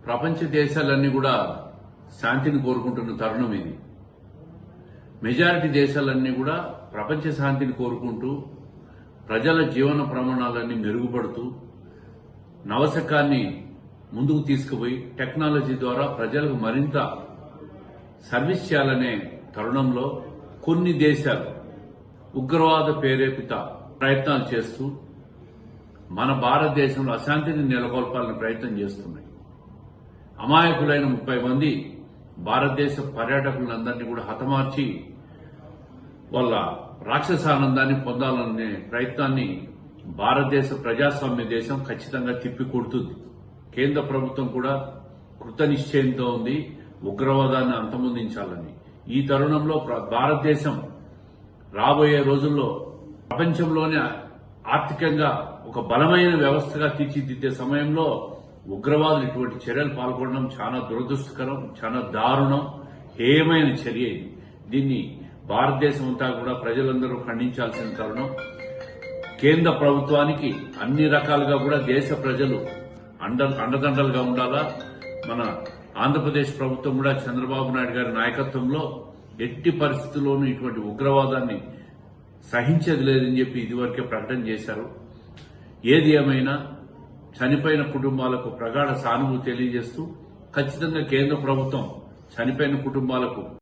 ప్రపంచ దేశాలన్నీ కూడా శాంతిని కోరుకుంటున్న తరుణం ఇది. మెజారిటీ దేశాలన్నీ కూడా ప్రపంచ శాంతిని కోరుకుంటూ ప్రజల జీవన ప్రమాణాలన్నీ మెరుగుపడుతూ నవశకాన్ని ముందుకు తీసుకుపోయి టెక్నాలజీ ద్వారా ప్రజలకు మరింత సర్వీస్ చేయాలనే తరుణంలో కొన్ని దేశాలు ఉగ్రవాద ప్రేరేపిత ప్రయత్నాలు చేస్తూ మన భారతదేశంలో అశాంతిని నెలకొల్పాలని ప్రయత్నం చేస్తున్నాయి. అమాయకులైన 30 మంది భారతదేశ పర్యాటకులందరినీ కూడా హతమార్చి వాళ్ళ రాక్షసానందాన్ని పొందాలనే ప్రయత్నాన్ని భారతదేశ ప్రజాస్వామ్య దేశం ఖచ్చితంగా తిప్పికొడుతుంది. కేంద్ర ప్రభుత్వం కూడా కృతనిశ్చయంతో ఉంది ఉగ్రవాదాన్ని అంతమొందించాలని. ఈ తరుణంలో భారతదేశం రాబోయే రోజుల్లో ప్రపంచంలోనే ఆర్థికంగా ఒక బలమైన వ్యవస్థగా తీర్చిదిద్దే సమయంలో ఉగ్రవాదులు ఇటువంటి చర్యలు పాల్గొనడం చాలా దురదృష్టకరం, చాలా దారుణం, హేయమైన చర్య ఇది. దీన్ని భారతదేశం అంతా కూడా ప్రజలందరూ ఖండించాల్సిన తరుణం. కేంద్ర ప్రభుత్వానికి అన్ని రకాలుగా కూడా దేశ ప్రజలు అండదండలుగా ఉండాలా. మన ఆంధ్రప్రదేశ్ ప్రభుత్వం కూడా చంద్రబాబు నాయుడు గారి నాయకత్వంలో ఎట్టి పరిస్థితుల్లోనూ ఇటువంటి ఉగ్రవాదాన్ని సహించేది లేదని చెప్పి ఇదివరకే ప్రకటన చేశారు. ఏది ఏమైనా చనిపోయిన కుటుంబాలకు ప్రగాఢ సానుభూతి తెలియజేస్తూ ఖచ్చితంగా కేంద్ర ప్రభుత్వం చనిపోయిన కుటుంబాలకు